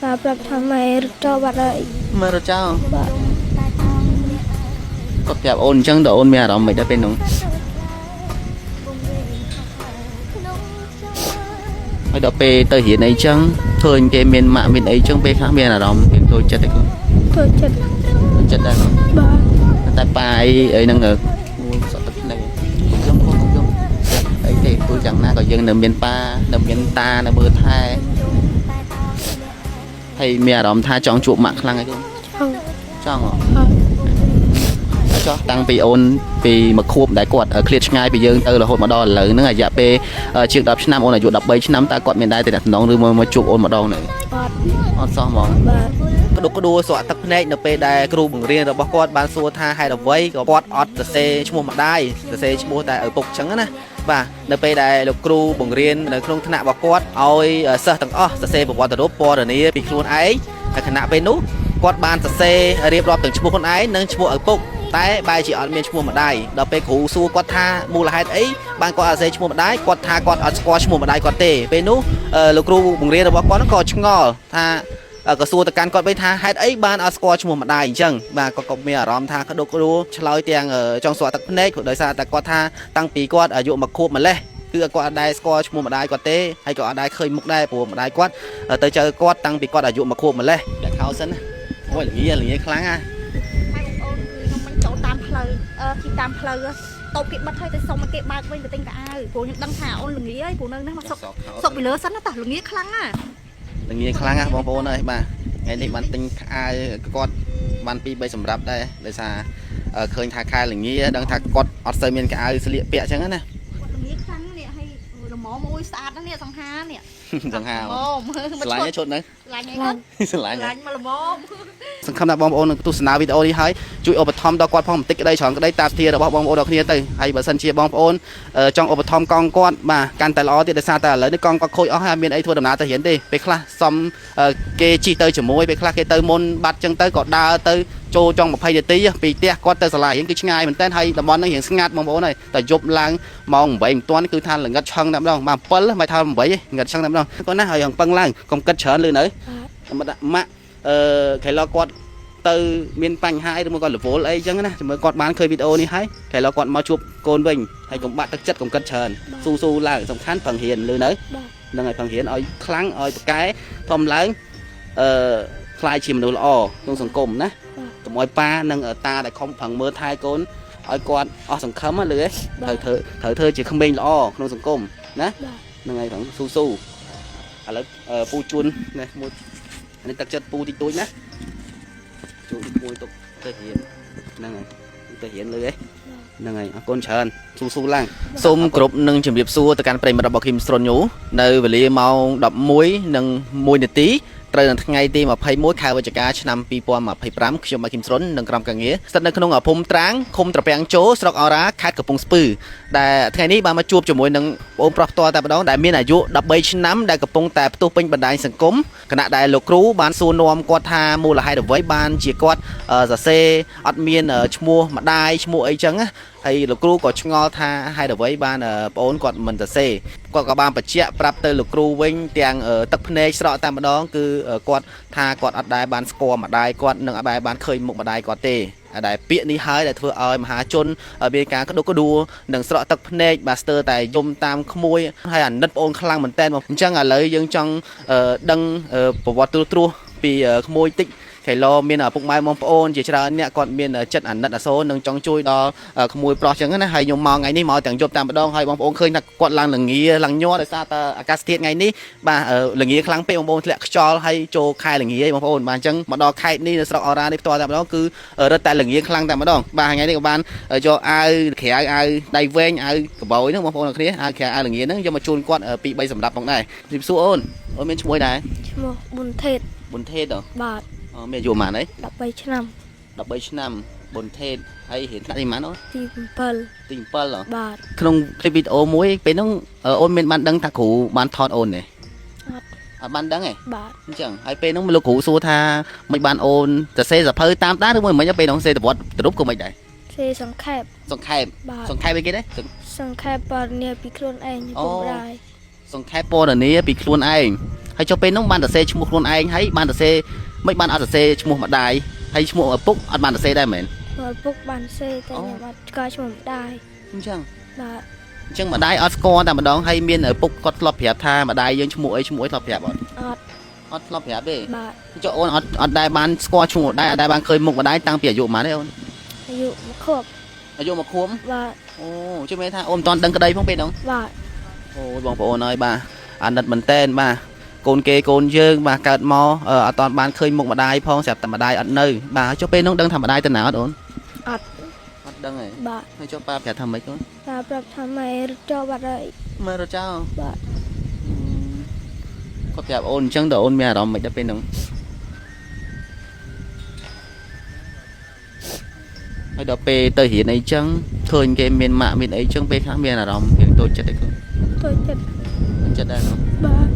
bà bập thằng mày cho bà đây mà rồi cháu bà có chạp ôn chân độ ôn mẹ đó mày đã bên đúng hay đó pe tới hiện ấy chân thôi cái miền mạ miền ấy chân pe khác miền nào đó miền tôi chết đấy tôi chết đây bà tại bài ấy năng ở sợ tập này giống ấy thì tôi chẳng na có dân ở miền pa ở miền ta là bờ thai hay mẹ đó tha chọn chuột mạng khăn ấy không không chọn cho tăng bị ôn bị mà khuộm đại quạt ở clear ngay bị dương từ là hồi mà đo lớn nữa là dạ pe chiếc đập năm ôn là chuột đập bảy năm ta quạt miền đại thì đặt nón rồi mà chụp ôn mà đo này on so mong có đua sọt tập này nó pe đại kêu bằng riêng rồi bao quạt ban xua tha hay là vây có quạt ọt là xe mua mặt đai là xe mua tại ở bục trắng á và nó pe đại là kêu bằng riêng là không thằng nào bao quạt oi sơ thằng là xe một quạt đốt po rồi này bị luôn ấy là thằng nào pe nút quạt ban là xe riêng rồi từng mua con ấy nâng mua ở bục tại bài chỉ ở miền mua mặt đai đó pe cũ xua quạt tha mua là hai ấy ban quạt xe mua mặt đai quạt tha quạt ở squash mua mặt đai quạt tê pe nút là kêu bằng riêng rồi bao quạt nó còn ngò thaก็สู้ตะการก่อนไปท่าให้ไอ้บ้านเอาสกอร์ชมัวมาได้จังบ้านก็มีอารมณ์ท่าก็ดูชะลอยเตียงจองสวดตะเพนโดยซาแต่ก็ท่าตั้งปีก็อายุมาควบมาเลยคือก็ได้สกอร์ชมัวมาได้ก็เต้ให้ก็ได้เคยมุกได้ปูมาได้ก็เตยเจอก็ตั้งปีก็อายุมาควบมาเลยเด็กเขาซะนะโอ้ยอย่างนี้ครั้งอ่ะมันโจตามเพลย์ที่ตามเพลย์ตบเก็บบัตรให้แต่ส่งมาเก็บมาไว้แต่ติงกับอ้ายปูยังดังหาอ้นหลุงนี้ไอ้ปูนึงนะมาส่งไปเลยสั้นนะแต่หลุงนี้ครั้งอ่ะอย่างนี้ครั้งอ่ะบองโป้เลยมาไอ้นี่มันติงอ้ายก็มันปีใบสำรับได้เลยซาเคยทาคายอย่างนี้ดังทากดออสเตรเลียนกับอ้ายเสียเปียใช่ไหมนะหลุงนี้ครั้งเนี่ยให้หมอมวยสะอาดนั่นเนี่ย2 5เนี่ย2 5สลายเนี่ยชดนะสลายไงครับสลายไงมาละมอมสังคมนักบอมโอนตุสนาวิดีโอนี้ให้ช่วยอุปถัมภ์ดอกกอดพ่อมติ๊กได้ฉอนก็ได้ตามเทียร์บอมโอนดอกนี้เตยให้บัสันเชียบอมโอนจ้องอุปถัมภ์กองกอดมาการแต่ละอติดซาแต่เลยในกองก็คุยเอาให้เมียนไอ้ทัวร์ดำน้ำจะเห็นดิไปคลาซอมเกจีเตยจมูกไปคลาเกเตยมนบัดจังเตยกอดดาเตยโจจองมาพายตีปีเตี้ยกอดเตยสลายเห็นคือง่ายเหมือนเต้นให้แต่บอลนั่งเห็นสงัดบอมโอนเลยแต่ยบลางมองใบตัวนี่คือทานหรืองัดช่างน้ำดองมาเปิ้ลไม่ทำใบงัดช่างน้ำดองก็น่าให้อย่างปังล่างกองกัดเฉินเลยเนยมาใครรอกอดtừ miền Pành hai rồi mà còn là phố ấy chẳngนะmới còn bán khơi video này hay cái là còn mau chụp côn bình hay cũng bạn thực chất cũng cất trần su su là trong khán phần hiền lưới đấy là ngày phần hiền ơi kháng ơi cái thom lớn khai chìm đồ lò trong sòng cồm nè tụi mọi pa nâng ở ta lại không phần mưa thai côn ơi con sòng khấm á lưới thời thơ chỉ không bình lò trong sòng cồm nè là ngày thằng su su à lớp pu chun này một anh thực chất pu thì tôi nè chú môi tục thể hiện năng này thể hiệnเลยnăng này con trơn su su lang xôm cột nâng chuẩn bị xua từ căn prey mà đọc bảo kim sron nhú nơi về li màu đập muối nâng muối nửa tí từ ngày đi mà phay muối khai vào chợ cá năm pi po mà phay pram khi mà kim sron nâng gram càng nghĩa sân nâng không ở phum tráng không tập bèn chố sọc ở đá khátกับ pung spưแต่ថ្ងៃនេះបានមកជួបជាមួយនឹងបងប្រុសតតែម្ដងដែលមានអាយុ13ឆ្នាំដែលកំពុងតែផ្ទុះពេញបណ្ដាញសង្គមគណៈដែលលោកគ្រូបានសួរនាំគាត់ថាមូលហេតុអ្វីបានជាគាត់សរសេរអត់មានឈ្មោះម្ដាយឈ្មោះអីចឹងណាហើយលោកគ្រូក៏ឆ្ងល់ថាហេតុអ្វីបានបងអូនគាត់មិនសរសេរគាត់ក៏បានបញ្ជាក់ប្រាប់ទៅលោកគ្រូវិញទាំងទឹកភ្នែកស្រក់តែម្ដងគឺគាត់ថាគាត់អត់ដែលបានស្គាល់ម្ដាយគាត់នឹងអត់ដែលបានឃើញមុខម្ដាយគាត់ទេដែលពាក្យនេះហើយដែលធ្វើឲ្យមហាជនមានការក្តុកក្តួលនិងស្រក់ទឹកភ្នែកបាទស្ទើរតែយំតាមក្មួយហើយអាណិតបងអូនខ្លាំងមែនតើអញ្ចឹងឥឡូវយើងចង់ដឹងប្រវត្តិត្រួសពីក្មួយតិចខៃឡមានពុកម៉ែបងប្អូនជាច្រើនអ្នកគាត់មានចិត្តអាណិតអាសូរនិងចង់ជួយដល់ក្មួយប្រុសចឹងណាហើយខ្ញុំមកថ្ងៃនេះមកទាំងយប់តាមម្ដងហើយបងប្អូនឃើញថាគាត់ឡើងល្ងាឡើងញ័រដោយសារតែអាកាសធាតុថ្ងៃនេះបាទល្ងាខ្លាំងពេកបងប្អូនធ្លាក់ខ្យល់ហើយចូលខែល្ងាបងប្អូនបាទអញ្ចឹងមកដល់ខេត្តនេះនៅស្រុកអូរ៉ានេះផ្ទាល់តែម្ដងគឺរត់តែល្ងាខ្លាំងតែម្ដងបាទថ្ងៃនេះក៏បានយកអាវក្រៅអាវដៃវែងអាវកបោយហ្នឹងបងប្អូនអរគ្នាអាវក្រៅអាវល្ងាហ្នឹងយកមកជូនគាត់ពី3សម្រាប់ផងដែរជម្រាបសួរអូនមានឈ្មោះដែរឈ្មោះប៊ុនថេតបាទមានអាយុប៉ុន្មានហី13ឆ្នាំឆ្នាំប៊ុនថេតហើយរៀនថ្នាក់ទីប៉ុន្មានអូនទី7ទី7ហ៎បាទក្នុងคลิปវីដេអូមួយពេលហ្នឹងអូនមានបានដឹងថាគ្រូបានថតអូនទេអត់បានដឹងទេបាទអញ្ចឹងហើយពេលហ្នឹងលោកគ្រូសួរថាមិនបានអូនសរសេរសភៅតាមតាឬមួយមិនពេលហ្នឹងសេតវត្តរូបក៏មិនដែរសេសង្ខេបសង្ខេបអីគេដែរសង្ខេបបរិញ្ញាពីខ្លួនឯងពុកម្ដាយ សង្ខេបពណ៌នាពីខ្លួនឯងហើយចុះពេលនោះបានតែសេឈ្មោះខ្លួនឯងហើយបានតែសេមិនបានអត់សេឈ្មោះម្ដាយហើយឈ្មោះឪពុកអត់បានតែសេដែរមែន ពុកបានសេតែខ្ញុំអត់ស្គាល់ឈ្មោះម្ដាយ អញ្ចឹង បាទ អញ្ចឹងម្ដាយអត់ស្គាល់តែម្ដងហើយមានឪពុកគាត់ធ្លាប់ប្រាប់ថាម្ដាយយើងឈ្មោះអីធ្លាប់ប្រាប់អត់ អត់ អត់ធ្លាប់ប្រាប់ទេ បាទ ចុះអូនអត់ដែរបានស្គាល់ឈ្មោះម្ដាយអត់ដែរបានឃើញមុខម្ដាយតាំងពីអាយុប៉ុន្មានទេអូន អាយុមកខប់ អាយុមកខួប បាទ អូជិះមែនថាអូនមិនតាន់ដឹងក្តីផងពេលហ្នឹង បាទ អូយបងប្អូនអើយបាទអាណិតមែនតែនបាទកូនគេកូនយើងបាទកើតមកអត់តាន់បានឃើញមុខម្ដាយផងស្រាប់តែម្ដាយអត់នៅបាទចុះពេលហ្នឹងដឹងថាម្ដាយទៅណាអត់អូន អត់ អត់ដឹងទេ បាទ ហើយចុះប៉ាប្រាប់ថាម៉េចអូន តាប្រាប់ថាម៉ែរត់ចូលបាត់ហើយ មើលរត់ចោល បាទ គាត់ប្រាប់អូនអញ្ចឹងតើអូនមានអារម្មណ៍មិនដល់ពេលហ្នឹងហើយដល់ពេលទៅរៀនអីចឹងឃើញគេមានម៉ាក់មានអីចឹងពេលខ្លះមានអារម្មណ៍រៀងតូចចិត្តអីគាត់ តូចចិត្ត ចិត្តដែរនោះ បាទ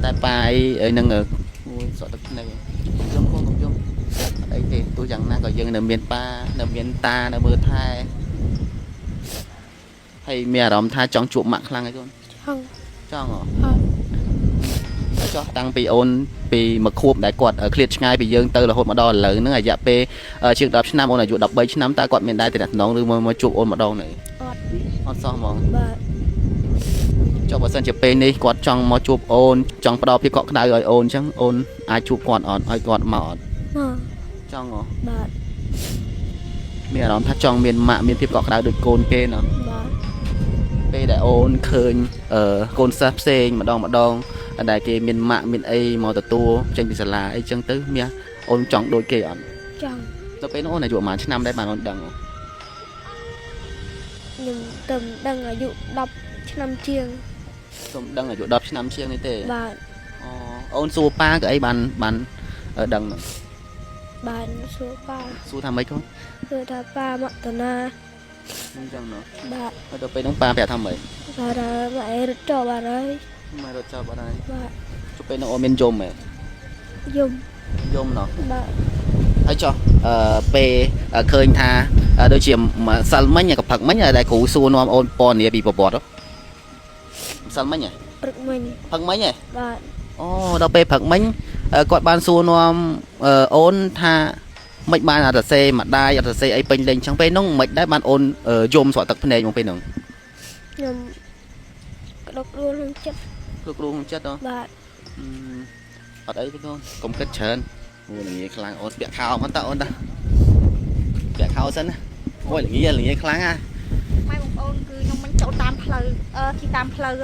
តែប៉ាអីហ្នឹងអូយសក់ទឹកភ្នែកខ្ញុំកុំខ្ញុំអត់អីទេទោះយ៉ាងណាក៏យើងនៅមានប៉ានៅមានតានៅមើលថែហើយមានអារម្មណ៍ថាចង់ជួបម៉ាក់ខ្លាំងអីកូន ចង់ ចង់ហ៎ អត់ ចុះតាំងពីអូនពីមួយខួបដែលគាត់ឃ្លាតឆ្ងាយពីយើងទៅរហូតមកដល់ឥឡូវហ្នឹងរយៈពេលជាង10ឆ្នាំអូនអាយុ13ឆ្នាំតើគាត់មានដែរតំណងឬមកជួបអូនម្ដងនេះ អត់ អត់សោះហ្មង បាទ ចុះបើសិនជាពេលនេះគាត់ចង់មកជួបអូនចង់ផ្ដល់ភាពកក់ក្ដៅឲ្យអូនអញ្ចឹងអូនអាចជួបគាត់អត់ឲ្យគាត់មកអត់ មក ចង់ហ៎ បាទ មានអារម្មណ៍ថាចង់មានម៉ាក់មានភាពកក់ក្ដៅដូចកូនគេណោះ បាទ ពេលដែលអូនឃើញកូនសិស្សផ្សេងម្ដងដែលគេមានម៉ាក់មានអីមកទទួលចេញពីសាលាអីចឹងទៅមានអូនចង់ដូចគេអត់ ចង់ ដល់ពេលនោះអូនអាយុប្រហែលឆ្នាំដែរបានអូនដឹងហ៎ ខ្ញុំទៅដឹងអាយុ10ឆ្នាំជាង សូមដឹងអាយុ10ឆ្នាំជាងនេះទេ បាទ អូនសួរប៉ាក៏អីបានដឹងហ្នឹង បាទសួរប៉ា សួរថាម៉េចកូន គឺថាប៉ាមកតាណា អញ្ចឹងណោះ បាទ ហើយដល់ពេលហ្នឹងប៉ាប្រាប់ថាម៉េច ថាម៉ែរត់ចូលបាត់ហើយ ម៉ែរត់ចោលបាត់ហើយ បាទ ចុះពេលហ្នឹងអូនមានយំហ៎ យំ យំណោះ បាទ ហើយចុះពេលឃើញថាដូចជាមួយសិលមិញក៏ផឹកមិញដែលគ្រូសួរនាំអូនពណ៌នាពីប្រវត្តិម្សិលមិញហ៎ ព្រឹកមិញ ផឹកមិញហ៎ បាទ អូដល់ពេលផឹកមិញគាត់បានសួរនាំអូនថាមិនបានអត់សរសេរម្ដាយអត់សរសេរអីពេញលេញចឹងពេលហ្នឹងមិនដែរបានអូនយំស្រក់ទឹកភ្នែកមកពេលហ្នឹង ខ្ញុំក្តុកដួលក្នុងចិត្ត គ្រូក្នុងចិត្តហ៎ បាទ អត់អីទេកូនកុំគិតច្រើនអូល្ងាខ្លាំងអូនពាក់ខោមកតើអូនតាពាក់ខោសិនណាអូយល្ងាខ្លាំងហ่ะ ម៉ែបងប្អូនគឺខ្ញុំមិនចូលតាមផ្លូវជិះតាមផ្លូវ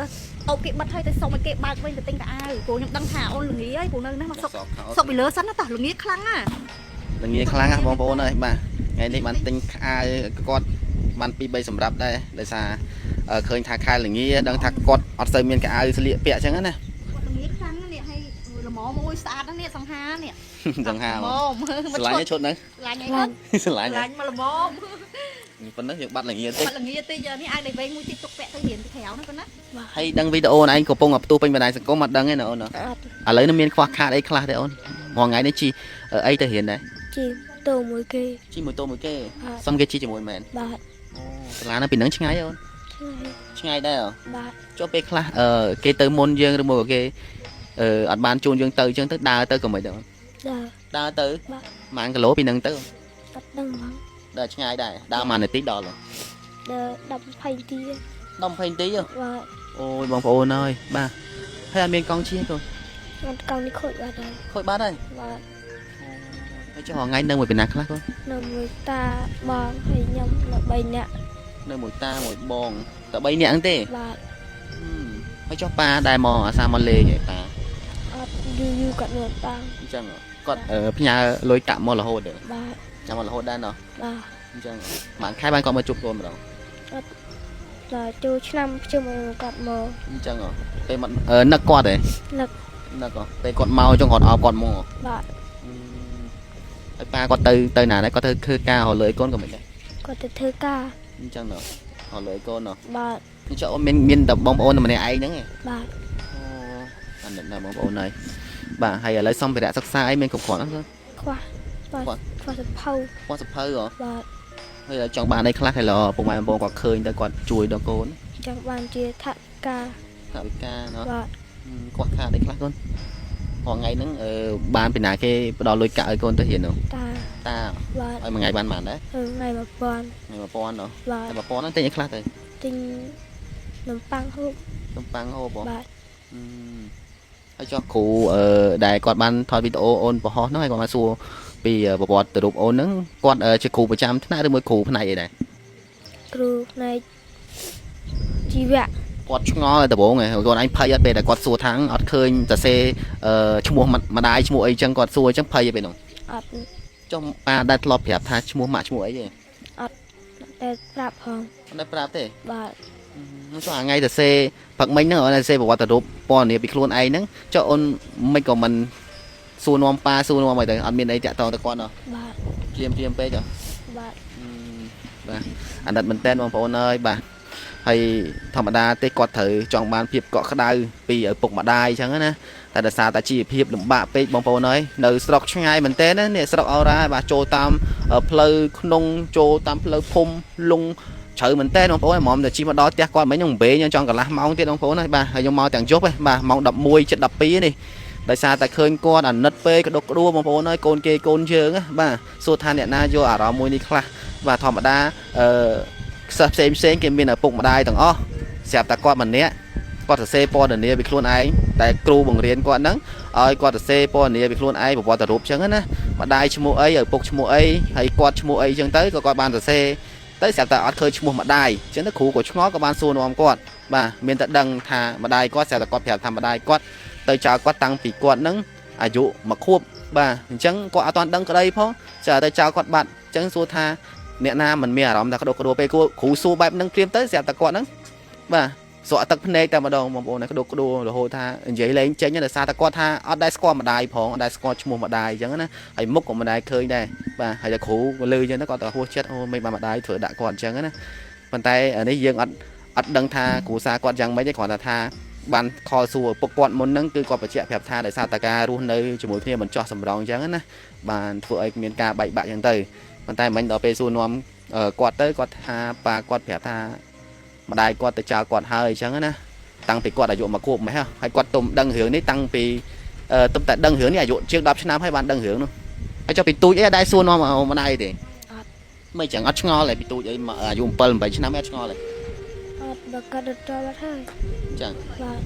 តូបគេបិទហើយទៅសុំឲ្យគេបើកវិញទៅទិញកៅអៅព្រោះខ្ញុំដឹងថាអូនល្ងាហើយព្រោះនៅនេះមកសុកពីលើសិនណាតោះល្ងាខ្លាំងណា ល្ងាខ្លាំងហ่ะបងប្អូនអើយបាទថ្ងៃនេះបានទិញខោគាត់បាន2 3សម្រាប់ដែរដោយសារឃើញថាខែល្ងាដឹងថាគាត់អត់សូវមានកៅអៅស្លៀកពាក់ចឹងណា គាត់ល្ងាខ្លាំងណានេះហើយល្មមមួយស្អាតណានេះសង្ហានេះ សង្ហា ល្មម ឆ្លាញ់ឈុតហ្នឹង ឆ្លាញ់អីហ្នឹង ឆ្លាញ់ ឆ្លាញ់មកល្មម ប៉ុណ្ណឹងយើងបាត់ល្ងាតិច គាត់ល្ងាតិចនេះអាយដៃវែងមួយតិចទុកពាក់ទៅរៀនពីក្រៅណាប៉ុណ្ណា ហើយដឹងវីដេអូនឯងកំពុងផ្ទុះពេញបណ្ដាញសង្គមអត់ដឹងទេណាអូន អត់ ឥឡូវនេះមានខ្វះខាតអីខ្លះទេអូនមួយថ្ងៃនេះជីអីទៅរៀនដែរ ជីតូមួយគេ ជីមួយតូមួយគេ បាទ សុំគេជីជាមួយមែន បាទ សាលានៅពីហ្នឹងឆ្ងាយអូន ឆ្ងាយឆ្ងាយដែរ បាទ ចុះពេលខ្លះគេទៅមុនយើងឬមកគេអត់បានជូនយើងទៅអញ្ចឹងទៅដើរទៅក៏មិនដែរអូន ដើរ ដើរទៅ បាទ ម៉ានគីឡូពីហ្នឹងទៅ អត់ដឹងហ្មង ដើរឆ្ងាយដែរដើរមួយនាទីដល់ ដើរ10 20ទី 10 20នាទី បាទ អូយបងប្អូនអើយបាទហើយអត់មានកង់ជិះទេ អត់កង់នេះខូចបាត់ហើយ ខូចបាត់ហើយ បាទ ហើយចុះថ្ងៃនៅមួយពីណាខ្លះកូន នៅមួយតាបងហើយខ្ញុំនៅ3នាក់ នៅមួយតាមួយបងតែ3នាក់ហ្នឹងទេ បាទ ហើយចុះប៉ាដែរមកអាសាមកលេងឯប៉ា អត់យូរគាត់មកតាំង អញ្ចឹងគាត់ផ្ញើលុយកាក់មករហូត បាទ ចាំមករហូតដែរណោះ បាទ អញ្ចឹងបានខែបានគាត់មកជួបកូនម្ដង ដល់ចូលឆ្នាំជុំឲ្យគាត់មក អញ្ចឹងពេលមកនឹកគាត់ទេ នឹក នឹកពេលគាត់មកអញ្ចឹងគាត់អោបគាត់មក បាទ ហើយប៉ាគាត់ទៅណាដែរគាត់ទៅធ្វើការរលុយកូនក៏មិនដែរ គាត់ទៅធ្វើការ អញ្ចឹងណោះរលុយកូនណោះ បាទ អញ្ចឹងអូនមានតែបងប្អូនតែម្នាក់ឯងហ្នឹងឯង បាទ អានិតណាបងប្អូនហើយបាទហើយឥឡូវសម្ភារៈសិក្សាអីមានគ្រប់គ្រាន់អត់ទេ ខ្វះបាទខ្វះសភៅ គាត់សភៅហ៎ បាទ ហើយចង់បានអីខ្លះហើយឡពុកម៉ែបងប្អូនគាត់ឃើញទៅគាត់ជួយដល់កូន ចង់បានជាថវិកា ថ ថាវិការเนาะ បាទ គាត់ខាដេកខ្លះកូនហងៃហ្នឹងបានពីណាគេផ្ដល់លុយកាក់ឲ្យកូនទៅរៀននោះ តា តា បាទ ឲ្យមួយថ្ងៃបានដែរ ថ្ងៃ1000 ថ្ងៃ1000เนาะ បាទ តែ1000ហ្នឹងទិញឲ្យខ្លះទៅ ទិញនំប៉័ងហូប តំប៉ាំងហូបបង បាទ ហើយចុះគ្រូដែលគាត់បានថតវីដេអូអូនបង្ហោះហ្នឹងហើយគាត់បានសួរពីប្រវត្តិទៅរូបអូនហ្នឹងគាត់ជាគ្រូប្រចាំថ្នាក់ឬមួយគ្រូផ្នែកអីដែរ គ្រូផ្នែកជីវៈ គាត់ឆ្ងល់តែដំបូងឯងគាត់អញភ័យអត់ពេលតែគាត់សួរថាងអត់ឃើញសរសេរឈ្មោះម្ដាយឈ្មោះអីចឹងគាត់សួរអញ្ចឹងភ័យឯពេលហ្នឹង អត់ ចុះប៉ាដែលធ្លាប់ប្រាប់ថាឈ្មោះម៉ាក់ឈ្មោះអីទេ តែប្រាប់ផង អត់ដែលប្រាប់ទេ បាទ ចុះអាថ្ងៃសរសេរផឹកមិញហ្នឹងអូនសរសេរប្រវត្តិរូបពណ៌នាពីខ្លួនឯងហ្នឹងចុះអូនមិនក៏មិនសួរនាំប៉ាសួរនាំអីទៅអត់មានអីតាក់ទងទៅគាត់ណោះ បាទ ភ្លាមពេកចុះ បាទ បាទអាណិតមែនតើបងប្អូនអើយបាទហើយធម្មតាទេគាត់ត្រូវចង់បានភាពកក់ក្ដៅពីឪពុកម្ដាយអញ្ចឹងណាតែដោយសារតែជីវភាពលំបាកពេកបងប្អូនអើយនៅស្រុកឆ្ងាយមែនតើណានេះស្រុកអូរ៉ាបាទចូលតាមផ្លូវក្នុងចូលតាមផ្លូវភូមិលងជ្រៅមែនតើបងប្អូនហ្មងតែជិះមកដល់ផ្ទះគាត់មិញខ្ញុំវែងខ្ញុំចង់កន្លះម៉ោងទៀតបងប្អូនហើយបាទហើយខ្ញុំមកទាំងយប់ឯងបាទម៉ោង11:12នេះដោយសារតែឃើញគាត់អាណិតពេកក្តុកក្តួលបងប្អូនអើយកូនគេកូនយើងណាបាទសួរថាអ្នកណាយកអារម្មណ៍មួយនេះខ្លះបាទធម្មតាសិស្សផ្សេងគេមានឪពុកម្ដាយទាំងអស់ស្រាប់តែគាត់ម្នាក់គាត់សរសេរពណ៌នាពីខ្លួនឯងតែគ្រូបង្រៀនគាត់ហ្នឹងឲ្យគាត់សរសេរពណ៌នាពីខ្លួនឯងប្រវត្តិរូបអញ្ចឹងណាម្ដាយឈ្មោះអីឪពុកឈ្មោះអីហើយគាត់ឈ្មោះអីអញ្ចឹងទៅក៏គាត់បានសរសេរទៅស្រាប់តែអត់ឃើញឈ្មោះម្ដាយអញ្ចឹងទៅគ្រូក៏ឆ្ងល់ក៏បានសួរនាំគាត់បាទមានតែដឹងថាម្ដាយគាត់ស្រាប់តែគាត់ប្រាប់ថាម្ដាយគាត់ទៅចោលគាត់តាំងពីគាត់ហ្នឹងអាយុ1ខួបបាទអញ្ចឹងគាត់អត់ទាន់ដឹងក្តីផងស្រាប់តែចោលគាត់បាត់អញ្ចឹងសួរថាអ្នកណាមិនមានអារម្មណ៍ថាក្តុកក្តួលពេលគ្រូសួរបែបហ្នឹងព្រាមទៅស្រាប់តែគាត់ហ្នឹងបាទស្រក់ទឹកភ្នែកតែម្ដងបងប្អូនក្តុកក្តួលរហូតថានិយាយលេងចេញដោយសារតែគាត់ថាអត់ដែលស្គាល់ម្ដាយផងអត់ដែលស្គាល់ឈ្មោះម្ដាយអញ្ចឹងណាហើយមុខក៏មិនដែលឃើញដែរបាទហើយតែគ្រូក៏លឺអញ្ចឹងទៅគាត់ទៅហួសចិត្តអូមិនបានម្ដាយធ្វើដាក់គាត់អញ្ចឹងណាប៉ុន្តែនេះយើងអត់ដឹងថាគ្រូសាគាត់យ៉ាងម៉េចទេគ្រាន់តែថាបានខលសួរពុកគាត់មុនហ្នឹងគឺគាត់បញ្ជាក់ប្រាប់ថាដោយសារតែការរស់នៅជាមួយគ្នាមិនចោះសម្រងអញ្ចឹងណាបានធ្វើឲ្យមានការបែកបាក់អញ្ចឹងទៅប៉ុន្តែមិញដល់ពេលសួរនាំគាត់ទៅគាត់ថាប៉ាគាត់ប្រាប់ថាម្ដាយគាត់ទៅចោលគាត់ហើយអញ្ចឹងណាតាំងពីគាត់អាយុ1ខួបមិនហើយគាត់ទុំដឹងរឿងនេះតាំងពីទុំតែដឹងរឿងនេះអាយុជាង10ឆ្នាំហើយបានដឹងរឿងនោះហើយចុះពីទូចអីដែរសួរនាំម្ដាយទេមិនចឹងអត់ឆ្ងល់ទេពីទូចអីអាយុ7 8ឆ្នាំអត់ឆ្ងល់ទេ អត់បើកាត់ដល់បាត់ហើយ ចឹង បាទ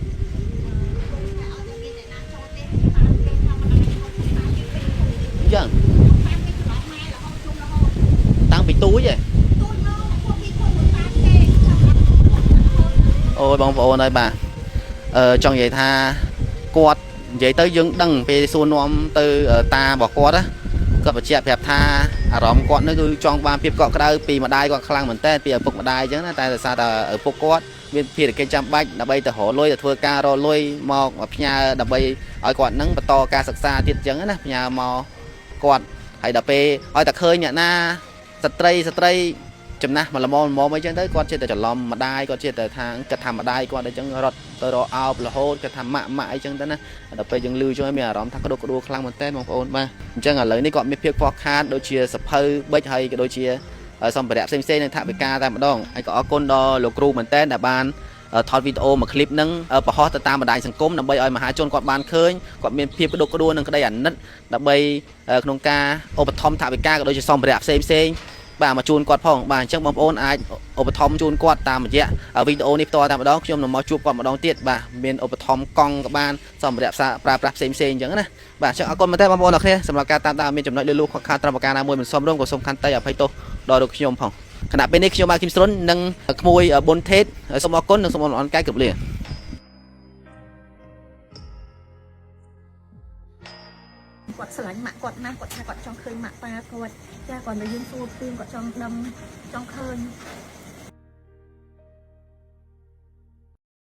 ចឹងតាំងពីទូចឯងអូយបងប្អូនហើយបាទចង់និយាយថាគាត់និយាយទៅយើងដឹងពេលសួរនាំទៅតារបស់គាត់ណាគាត់បញ្ជាក់ប្រាប់ថាអារម្មណ៍គាត់នោះគឺចង់បានភាពកក់ក្ដៅពីម្ដាយគាត់ខ្លាំងមែនតើពីឪពុកម្ដាយអញ្ចឹងណាតែដោយសារតែឪពុកគាត់មានភារកិច្ចចាំបាច់ដើម្បីទៅរកលុយទៅធ្វើការរកលុយមកផ្ញើដើម្បីឲ្យគាត់នឹងបន្តការសិក្សាទៀតអញ្ចឹងណាផ្ញើមកគាត់ហើយដល់ពេលឲ្យតែឃើញអ្នកណាស្ត្រីចំណាស់មកល្មមអីចឹងទៅគាត់ចេះតែច្រឡំម្ដាយគាត់ចេះតែថាគិតថាម្ដាយគាត់អីចឹងរត់ទៅរកអោបរហូតគាត់ថាម៉ាក់អីចឹងទៅណាដល់ពេលយើងលឺជួយមានអារម្មណ៍ថាក្តុកក្តួលខ្លាំងមែនតើបងប្អូនបាទអញ្ចឹងឥឡូវនេះគាត់មានភាពខ្វះខាតដូចជាសភៅប៊ិចហើយក៏ដូចជាសម្ភារៈផ្សេងៗនឹងថវិកាតែម្ដងហើយក៏អរគុណដល់លោកគ្រូមែនតើដែលបានថតវីដេអូមួយឃ្លីបហ្នឹងបង្ហោះទៅតាមបណ្ដាញសង្គមដើម្បីឲ្យមហាជនគាត់បានឃើញគាត់មានភាពក្តុកក្តួលនឹងក្តីអាណិតដើម្បីក្នុងការឧបត្ថម្ភថវិកាក៏ដូចជាសម្ភារៈផ្សេងបាទមកជូនគាត់ផងបាទអញ្ចឹងបងប្អូនអាចឧបត្ថម្ភជូនគាត់តាមរយៈវីដេអូនេះផ្ទាល់តែម្ដងខ្ញុំនឹងមកជួបគាត់ម្ដងទៀតបាទមានឧបត្ថម្ភកង់ក៏បានសម្ភារៈប្រើប្រាស់ផ្សេងអញ្ចឹងណាបាទអញ្ចឹងអរគុណមែនតើបងប្អូនអរគ្នាសម្រាប់ការតាមដានមានចំណុចលឺលួសខ្វះខាតត្រឹមប្រការណាមួយមិនសមរម្យក៏សូមខន្តីអភ័យទោសដល់លោកខ្ញុំផងខណៈពេលនេះខ្ញុំបាទគឹមស្រុននិងក្មួយប៊ុនថេតសូមអរគុណនិងសូមអរកាយគ្រប់លាគាត់ស្រឡាញ់ម៉ាក់គាត់ណាស់គាត់ថាគាត់ចង់ឃើញម៉ាក់ប៉ាគាត់ចាគាត់តែយើងសួរព្រៀងគាត់ចង់ដឹងចង់ឃើញ